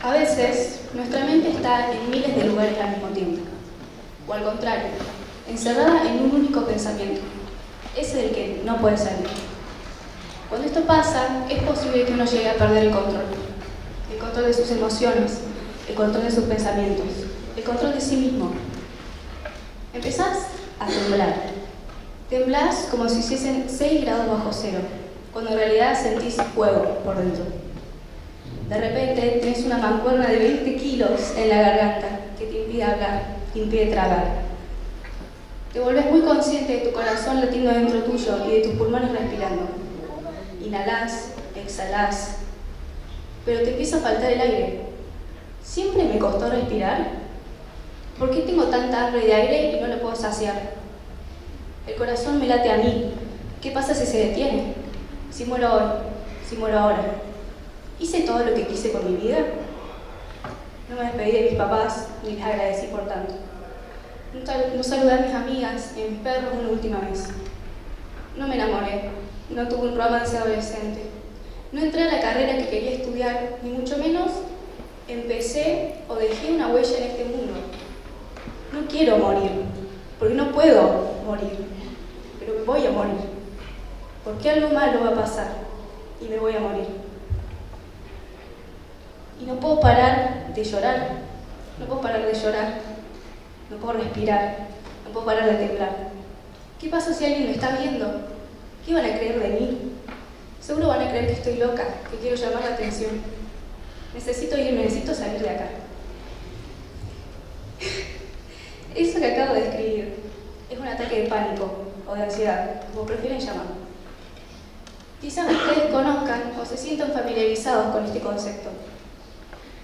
A veces, nuestra mente está en miles de lugares al mismo tiempo. O al contrario, encerrada en un único pensamiento. Ese del que no puede salir. Cuando esto pasa, es posible que uno llegue a perder el control. El control de sus emociones, el control de sus pensamientos, el control de sí mismo. Empezás a temblar. Temblás como si hiciesen 6 grados bajo cero, cuando en realidad sentís fuego por dentro. De repente tenés una mancuerna de 20 kilos en la garganta que te impide hablar, te impide tragar. Te volvés muy consciente de tu corazón latiendo dentro tuyo y de tus pulmones respirando. Inhalás, exhalás, pero te empieza a faltar el aire. ¿Siempre me costó respirar? ¿Por qué tengo tanta hambre de aire y no lo puedo saciar? El corazón me late a mí. ¿Qué pasa si se detiene? Si muero hoy, si muero ahora. ¿Hice todo lo que quise con mi vida? No me despedí de mis papás ni les agradecí por tanto. No saludé a mis amigas y a mis perros una última vez. No me enamoré, no tuve un romance adolescente. No entré a la carrera que quería estudiar, ni mucho menos empecé o dejé una huella en este mundo. No quiero morir, porque no puedo morir, pero me voy a morir. Porque algo malo va a pasar y me voy a morir. Y no puedo parar de llorar, no puedo parar de llorar, no puedo respirar, no puedo parar de temblar. ¿Qué pasa si alguien me está viendo? ¿Qué van a creer de mí? Seguro van a creer que estoy loca, que quiero llamar la atención. Necesito irme, necesito salir de acá. Eso que acabo de describir es un ataque de pánico o de ansiedad, como prefieren llamarlo. Quizás ustedes conozcan o se sientan familiarizados con este concepto.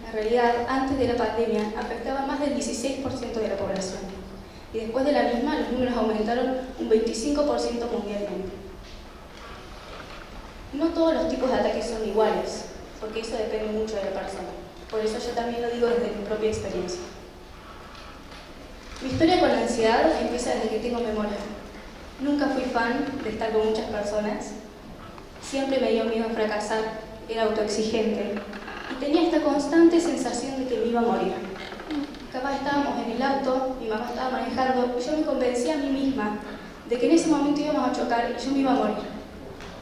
En realidad, antes de la pandemia, afectaba a más del 16% de la población. Y después de la misma, los números aumentaron un 25% mundialmente. No todos los tipos de ataques son iguales, porque eso depende mucho de la persona. Por eso yo también lo digo desde mi propia experiencia. Mi historia con la ansiedad empieza desde que tengo memoria. Nunca fui fan de estar con muchas personas. Siempre me dio miedo a fracasar, era autoexigente y tenía esta constante sensación de que me iba a morir. Capaz estábamos en el auto, mi mamá estaba manejando y yo me convencí a mí misma de que en ese momento íbamos a chocar y yo me iba a morir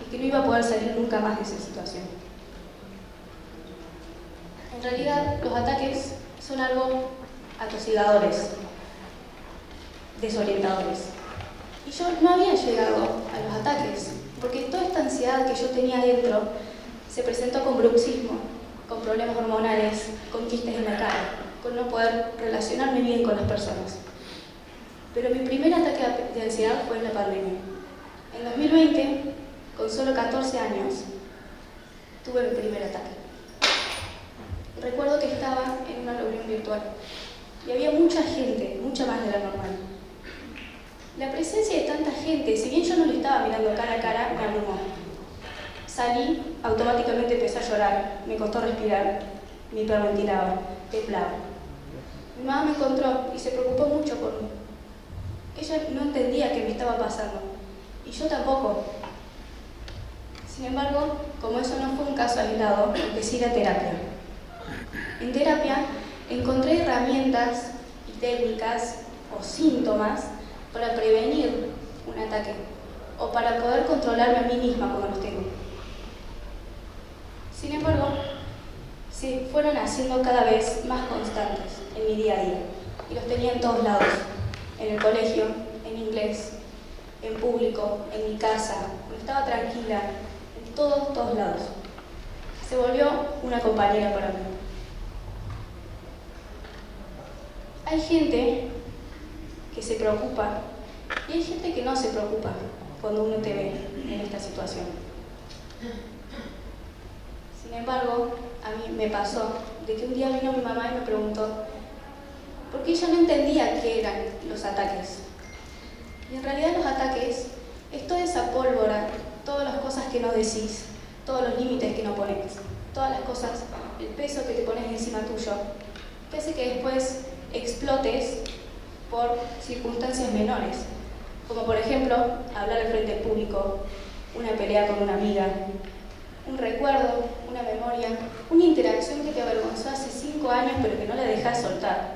y que no iba a poder salir nunca más de esa situación. En realidad, los ataques son algo atosigadores, desorientadores. Y yo no había llegado a los ataques, porque toda esta ansiedad que yo tenía dentro se presentó con bruxismo, con problemas hormonales, con quistes en la cara, con no poder relacionarme bien con las personas. Pero mi primer ataque de ansiedad fue en la pandemia. En 2020, con solo 14 años, tuve mi primer ataque. Recuerdo que estaba en una reunión virtual y había mucha gente, mucha más de la normal. La presencia de tanta gente, si bien yo no le estaba mirando cara a cara, me abrumó. Salí, automáticamente empecé a llorar, me costó respirar, me hiperventilaba, temblaba. Mi mamá me encontró y se preocupó mucho por mí. Ella no entendía qué me estaba pasando, y yo tampoco. Sin embargo, como eso no fue un caso aislado, empecé a ir a terapia. En terapia encontré herramientas y técnicas o síntomas para prevenir un ataque o para poder controlarme a mí misma cuando los tengo. Sin embargo, se fueron haciendo cada vez más constantes en mi día a día y los tenía en todos lados, en el colegio, en inglés, en público, en mi casa, cuando estaba tranquila, en todos lados. Se volvió una compañera para mí. Hay gente que se preocupa y hay gente que no se preocupa cuando uno te ve en esta situación. Sin embargo, a mí me pasó de que un día vino mi mamá y me preguntó por qué ella no entendía qué eran los ataques. Y en realidad los ataques es toda esa pólvora, todas las cosas que no decís, todos los límites que no pones, todas las cosas, el peso que te pones encima tuyo, que hace que después explotes por circunstancias menores, como por ejemplo hablar al frente del público, una pelea con una amiga, un recuerdo, una memoria, una interacción que te avergonzó hace 5 años pero que no la dejas soltar.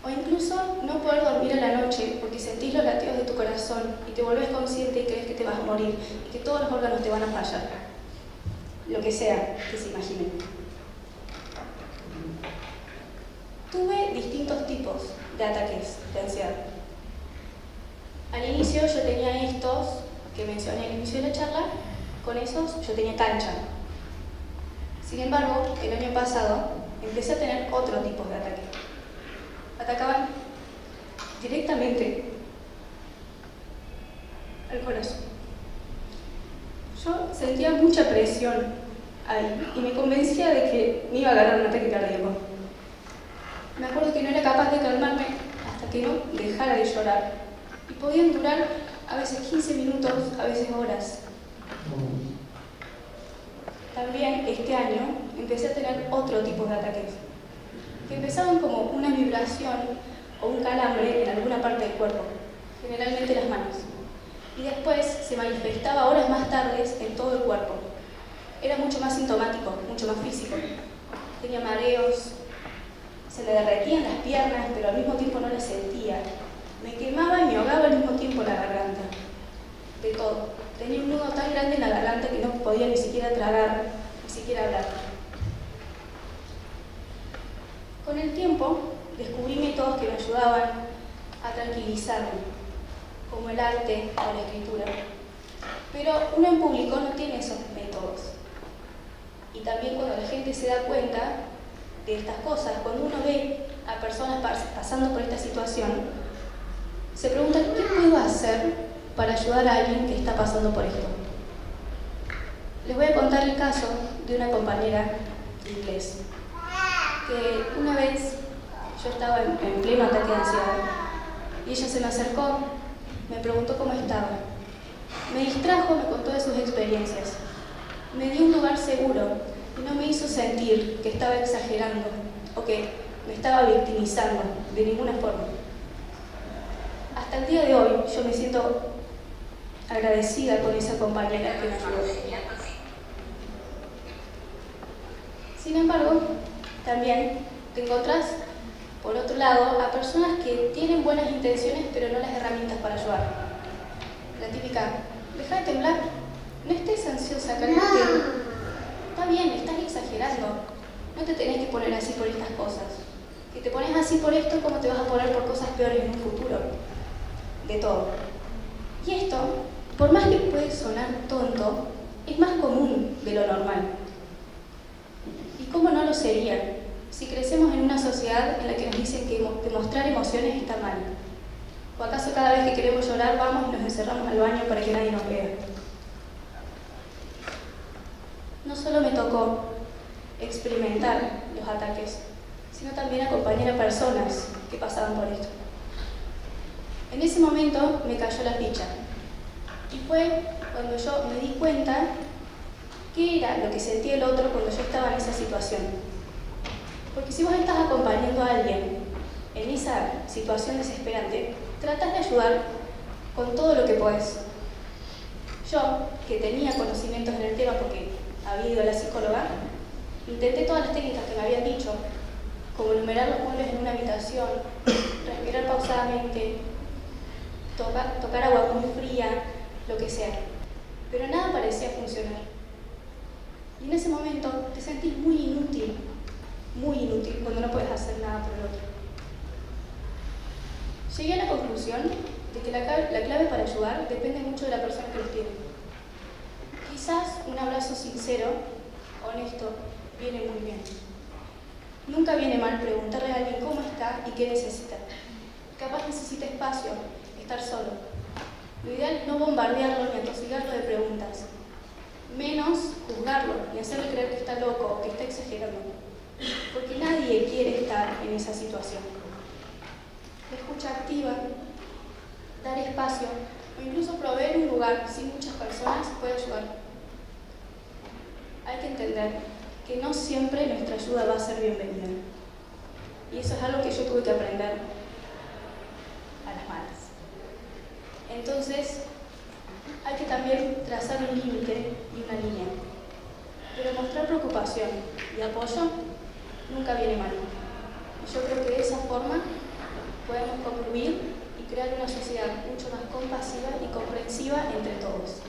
O incluso no poder dormir a la noche porque sentís los latidos de tu corazón y te volvés consciente y crees que te vas a morir y que todos los órganos te van a fallar. Lo que sea que se imaginen. Tuve distintos tipos de ataques de ansiedad. Al inicio yo tenía estos que mencioné al inicio de la charla, con esos yo tenía cancha. Sin embargo, el año pasado empecé a tener otro tipo de ataque. Atacaban directamente al corazón. Yo sentía mucha presión ahí y me convencía de que me iba a agarrar un ataque cardíaco. Me acuerdo que no era capaz de calmarme hasta que no dejara de llorar. Y podían durar a veces 15 minutos, a veces horas. También este año empecé a tener otro tipo de ataques, que empezaban como una vibración o un calambre en alguna parte del cuerpo, generalmente las manos. Y después se manifestaba horas más tarde en todo el cuerpo. Era mucho más sintomático, mucho más físico. Tenía mareos, se me derretían las piernas, pero al mismo tiempo no las sentía. Me quemaba y me ahogaba al mismo tiempo la garganta. De todo. Tenía un nudo tan grande en la garganta que no podía ni siquiera tragar, ni siquiera hablar. Con el tiempo, descubrí métodos que me ayudaban a tranquilizarme, como el arte o la escritura. Pero uno en público no tiene esos métodos. Y también cuando la gente se da cuenta de estas cosas, cuando uno ve a personas pasando por esta situación, se pregunta, ¿qué puedo hacer para ayudar a alguien que está pasando por esto? Les voy a contar el caso de una compañera de inglés, que una vez yo estaba en pleno ataque de ansiedad y ella se me acercó, me preguntó cómo estaba. Me distrajo, me contó de sus experiencias. Me dio un lugar seguro y no me hizo sentir que estaba exagerando o que me estaba victimizando de ninguna forma. Hasta el día de hoy yo me siento agradecida con esa compañera que me ayudó. Sin embargo, también te encontrás, por otro lado, a personas que tienen buenas intenciones pero no las herramientas para ayudar. La típica, deja de temblar, no estés ansiosa, cálmate. Está bien, estás exagerando, no te tenés que poner así por estas cosas. Si te pones así por esto, ¿cómo te vas a poner por cosas peores en un futuro? De todo. Y esto, por más que puede sonar tonto, es más común de lo normal. ¿Y cómo no lo sería si crecemos en una sociedad en la que nos dicen que demostrar emociones está mal? ¿O acaso cada vez que queremos llorar vamos y nos encerramos al baño para que nadie nos vea? No solo me tocó experimentar los ataques, sino también acompañar a personas que pasaban por esto. En ese momento me cayó la ficha y fue cuando yo me di cuenta qué era lo que sentía el otro cuando yo estaba en esa situación. Porque si vos estás acompañando a alguien en esa situación desesperante, tratás de ayudar con todo lo que podés. Yo, que tenía conocimientos en el tema porque había ido a la psicóloga, intenté todas las técnicas que me habían dicho, como enumerar los muebles en una habitación, respirar pausadamente, tocar agua muy fría, lo que sea. Pero nada parecía funcionar. Y en ese momento te sentís muy inútil cuando no puedes hacer nada por el otro. Llegué a la conclusión de que la clave para ayudar depende mucho de la persona que los tiene. Quizás un abrazo sincero, honesto, viene muy bien. Nunca viene mal preguntarle a alguien cómo está y qué necesita. Capaz necesita espacio, estar solo. Lo ideal es no bombardearlo ni atosigarlo de preguntas. Menos juzgarlo y hacerle creer que está loco o que está exagerando. Porque nadie quiere estar en esa situación. La escucha activa, dar espacio o incluso proveer un lugar sin muchas personas puede ayudar. Hay que entender que no siempre nuestra ayuda va a ser bienvenida. Y eso es algo que yo tuve que aprender a las malas. Entonces, hay que también trazar un límite y una línea, pero mostrar preocupación y apoyo nunca viene mal. Y yo creo que de esa forma podemos concluir y crear una sociedad mucho más compasiva y comprensiva entre todos.